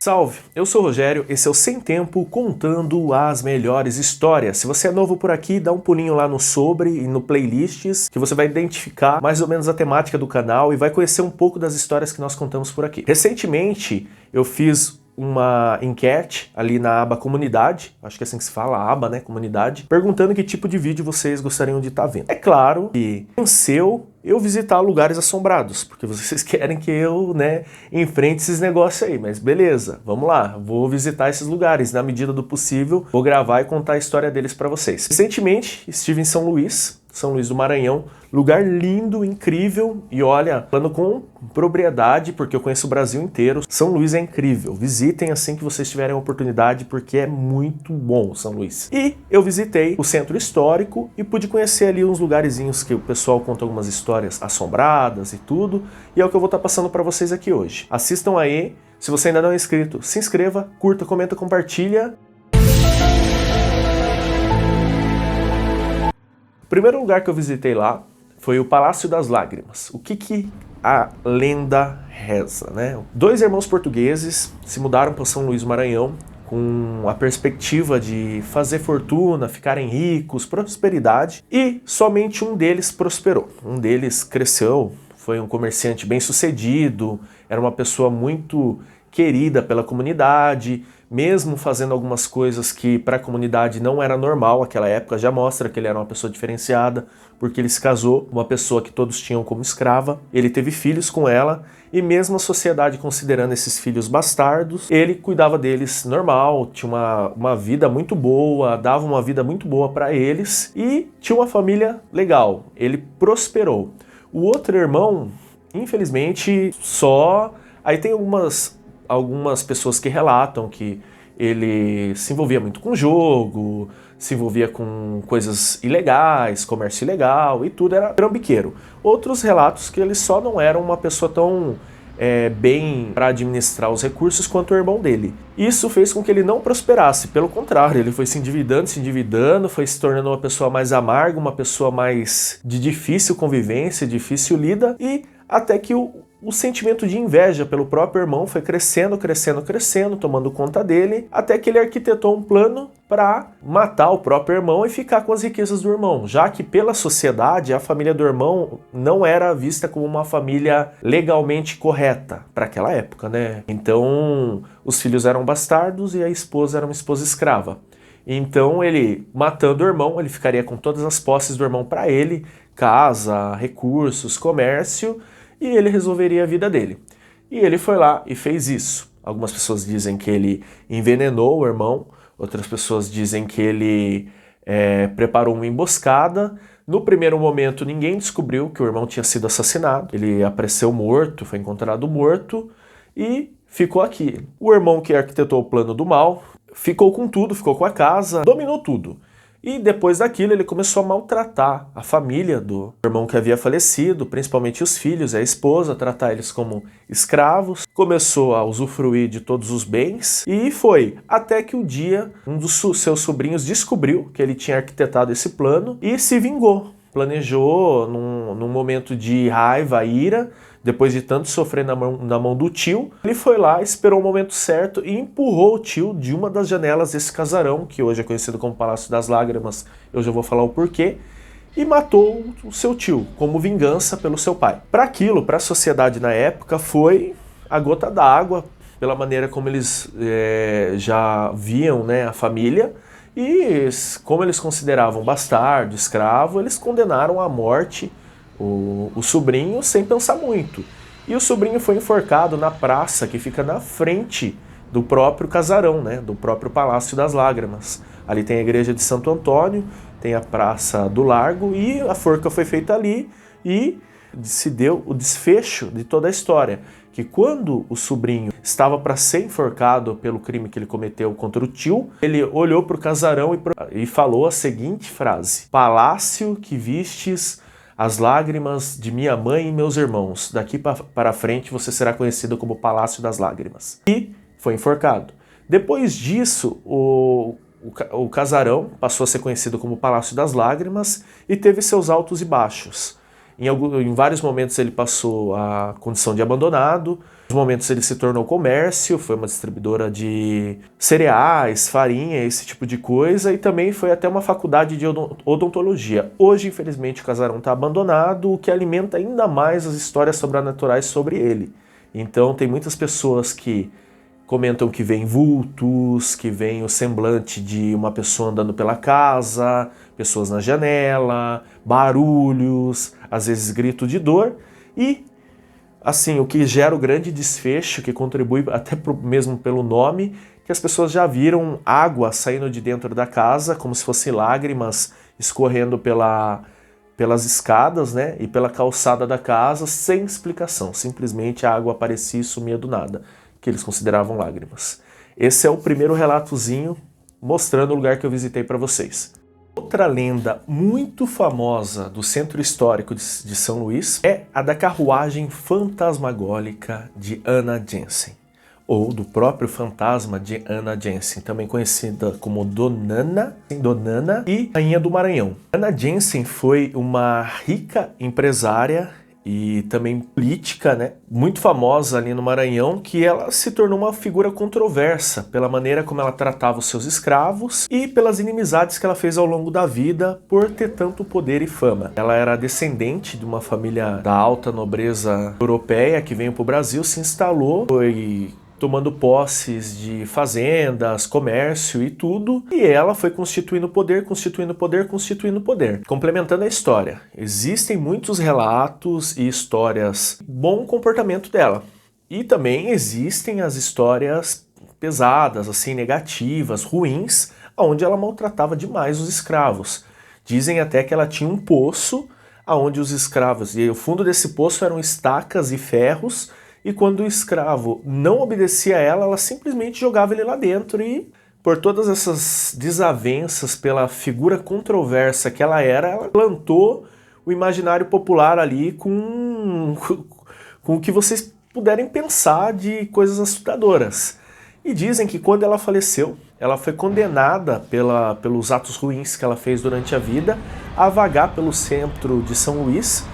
Salve, eu sou o Rogério, esse é o Sem Tempo contando as melhores histórias. Se você é novo por aqui, dá um pulinho lá no Sobre e no Playlists, que você vai identificar mais ou menos a temática do canal e vai conhecer um pouco das histórias que nós contamos por aqui. Recentemente eu fiz uma enquete ali na aba Comunidade, acho que é assim que se fala, a aba, né, Comunidade, perguntando que tipo de vídeo vocês gostariam de estar vendo. É claro que venceu eu visitar lugares assombrados, porque vocês querem que eu, né, enfrente esses negócios aí, mas beleza, vamos lá, vou visitar esses lugares, na medida do possível, vou gravar e contar a história deles para vocês. Recentemente estive em São Luís do Maranhão, lugar lindo, incrível, e olha, falando com propriedade, porque eu conheço o Brasil inteiro, São Luís é incrível, visitem assim que vocês tiverem a oportunidade, porque é muito bom São Luís. E eu visitei o centro histórico e pude conhecer ali uns lugarzinhos que o pessoal conta algumas histórias assombradas e tudo, e é o que eu vou estar passando para vocês aqui hoje. Assistam aí, se você ainda não é inscrito, se inscreva, curta, comenta, compartilha. O primeiro lugar que eu visitei lá foi o Palácio das Lágrimas. O que a lenda reza, né? Dois irmãos portugueses se mudaram para São Luís do Maranhão com a perspectiva de fazer fortuna, ficarem ricos, prosperidade, e somente um deles prosperou. Um deles cresceu, foi um comerciante bem-sucedido, era uma pessoa muito querida pela comunidade, mesmo fazendo algumas coisas que para a comunidade não era normal naquela época, já mostra que ele era uma pessoa diferenciada, porque ele se casou com uma pessoa que todos tinham como escrava, ele teve filhos com ela, e mesmo a sociedade considerando esses filhos bastardos, ele cuidava deles normal, tinha uma vida muito boa, dava uma vida muito boa para eles, e tinha uma família legal, ele prosperou. O outro irmão, infelizmente, Aí tem algumas pessoas que relatam que ele se envolvia muito com jogo, se envolvia com coisas ilegais, comércio ilegal e tudo, era trambiqueiro. Outros relatos que ele só não era uma pessoa tão bem para administrar os recursos quanto o irmão dele. Isso fez com que ele não prosperasse, pelo contrário, ele foi se endividando, foi se tornando uma pessoa mais amarga, uma pessoa mais de difícil convivência, difícil lida, e até que o sentimento de inveja pelo próprio irmão foi crescendo, tomando conta dele, até que ele arquitetou um plano para matar o próprio irmão e ficar com as riquezas do irmão, já que pela sociedade a família do irmão não era vista como uma família legalmente correta para aquela época, né? Então os filhos eram bastardos e a esposa era uma esposa escrava. Então ele, matando o irmão, ele ficaria com todas as posses do irmão para ele, casa, recursos, comércio, e ele resolveria a vida dele. E ele foi lá e fez isso. Algumas pessoas dizem que ele envenenou o irmão, outras pessoas dizem que ele preparou uma emboscada. No primeiro momento ninguém descobriu que o irmão tinha sido assassinado. Ele apareceu morto, foi encontrado morto e ficou aqui. O irmão que arquitetou o plano do mal ficou com tudo, ficou com a casa, dominou tudo. E depois daquilo ele começou a maltratar a família do irmão que havia falecido, principalmente os filhos e a esposa, tratar eles como escravos. Começou a usufruir de todos os bens e foi até que um dia um dos seus sobrinhos descobriu que ele tinha arquitetado esse plano e se vingou. Planejou num momento de raiva, ira, depois de tanto sofrer na mão do tio, ele foi lá, esperou o momento certo e empurrou o tio de uma das janelas desse casarão, que hoje é conhecido como Palácio das Lágrimas, eu já vou falar o porquê, e matou o seu tio, como vingança pelo seu pai. Para aquilo, para a sociedade na época, foi a gota d'água, pela maneira como eles já viam, né, a família, e como eles consideravam bastardo, escravo, eles condenaram à morte o sobrinho sem pensar muito. E o sobrinho foi enforcado na praça que fica na frente do próprio casarão, né, do próprio Palácio das Lágrimas. Ali tem a igreja de Santo Antônio, tem a Praça do Largo e a forca foi feita ali e se deu o desfecho de toda a história. Que quando o sobrinho estava para ser enforcado pelo crime que ele cometeu contra o tio, ele olhou para o casarão e falou a seguinte frase: "Palácio que vistes as lágrimas de minha mãe e meus irmãos, daqui para frente você será conhecido como Palácio das Lágrimas." E foi enforcado. Depois disso, o casarão passou a ser conhecido como Palácio das Lágrimas e teve seus altos e baixos. Em vários momentos ele passou a condição de abandonado, em momentos ele se tornou comércio, foi uma distribuidora de cereais, farinha, esse tipo de coisa, e também foi até uma faculdade de odontologia. Hoje, infelizmente, o casarão está abandonado, o que alimenta ainda mais as histórias sobrenaturais sobre ele. Então tem muitas pessoas que comentam que veem vultos, que veem o semblante de uma pessoa andando pela casa, pessoas na janela, barulhos, às vezes grito de dor e, assim, o que gera o grande desfecho, que contribui até mesmo pelo nome, que as pessoas já viram água saindo de dentro da casa, como se fossem lágrimas escorrendo pelas escadas, né, e pela calçada da casa, sem explicação. Simplesmente a água aparecia e sumia do nada, que eles consideravam lágrimas. Esse é o primeiro relatozinho mostrando o lugar que eu visitei para vocês. Outra lenda muito famosa do Centro Histórico de São Luís é a da carruagem fantasmagórica de Anna Jensen, ou do próprio fantasma de Anna Jensen, também conhecida como Donana e Rainha do Maranhão. Anna Jensen foi uma rica empresária e também política, né, muito famosa ali no Maranhão, que ela se tornou uma figura controversa pela maneira como ela tratava os seus escravos e pelas inimizades que ela fez ao longo da vida por ter tanto poder e fama. Ela era descendente de uma família da alta nobreza europeia que veio para o Brasil, se instalou, foi tomando posses de fazendas, comércio e tudo, e ela foi constituindo poder, constituindo poder, constituindo poder. Complementando a história, existem muitos relatos e histórias do bom comportamento dela. E também existem as histórias pesadas, assim, negativas, ruins, onde ela maltratava demais os escravos. Dizem até que ela tinha um poço onde os escravos, e o fundo desse poço eram estacas e ferros, e quando o escravo não obedecia a ela, ela simplesmente jogava ele lá dentro e, por todas essas desavenças, pela figura controversa que ela era, ela plantou o imaginário popular ali com o que vocês puderem pensar de coisas assustadoras. E dizem que quando ela faleceu, ela foi condenada pelos atos ruins que ela fez durante a vida a vagar pelo centro de São Luís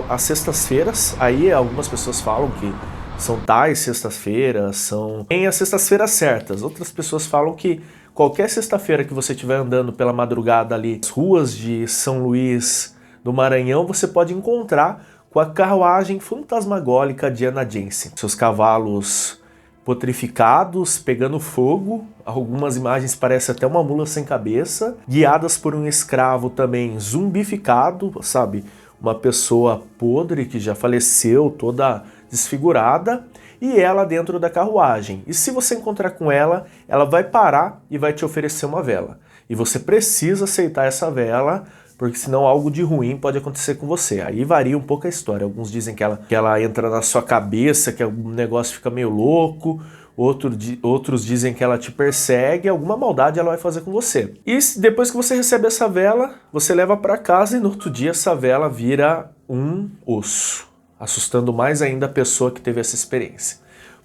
às sextas-feiras. Aí algumas pessoas falam que são tais sextas-feiras, tem as sextas-feiras certas. Outras pessoas falam que qualquer sexta-feira que você estiver andando pela madrugada ali nas ruas de São Luís do Maranhão, você pode encontrar com a carruagem fantasmagórica de Anna Jensen. Seus cavalos petrificados, pegando fogo, algumas imagens parecem até uma mula sem cabeça, guiadas por um escravo também zumbificado, sabe? Uma pessoa podre que já faleceu, toda desfigurada, e ela dentro da carruagem. E se você encontrar com ela, ela vai parar e vai te oferecer uma vela. E você precisa aceitar essa vela, porque senão algo de ruim pode acontecer com você. Aí varia um pouco a história. Alguns dizem que ela entra na sua cabeça, que o negócio fica meio louco. Outros dizem que ela te persegue, alguma maldade ela vai fazer com você. E depois que você recebe essa vela, você leva para casa e no outro dia essa vela vira um osso, assustando mais ainda a pessoa que teve essa experiência.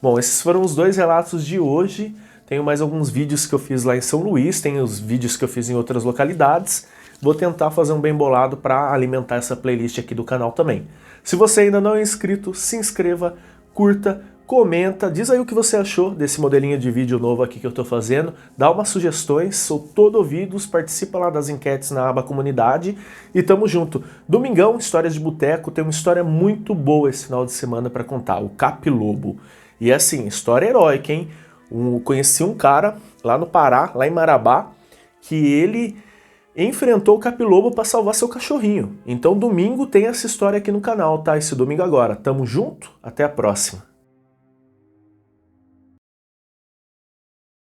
Bom, esses foram os 2 relatos de hoje. Tenho mais alguns vídeos que eu fiz lá em São Luís, tem os vídeos que eu fiz em outras localidades. Vou tentar fazer um bem bolado para alimentar essa playlist aqui do canal também. Se você ainda não é inscrito, se inscreva, curta, comenta, diz aí o que você achou desse modelinho de vídeo novo aqui que eu estou fazendo, dá umas sugestões, sou todo ouvidos, participa lá das enquetes na aba comunidade e tamo junto. Domingão, Histórias de Boteco, tem uma história muito boa esse final de semana para contar, o Capilobo. E assim, história heróica, hein? Conheci um cara lá no Pará, lá em Marabá, que ele enfrentou o Capilobo para salvar seu cachorrinho. Então domingo tem essa história aqui no canal, tá? Esse domingo agora. Tamo junto, até a próxima.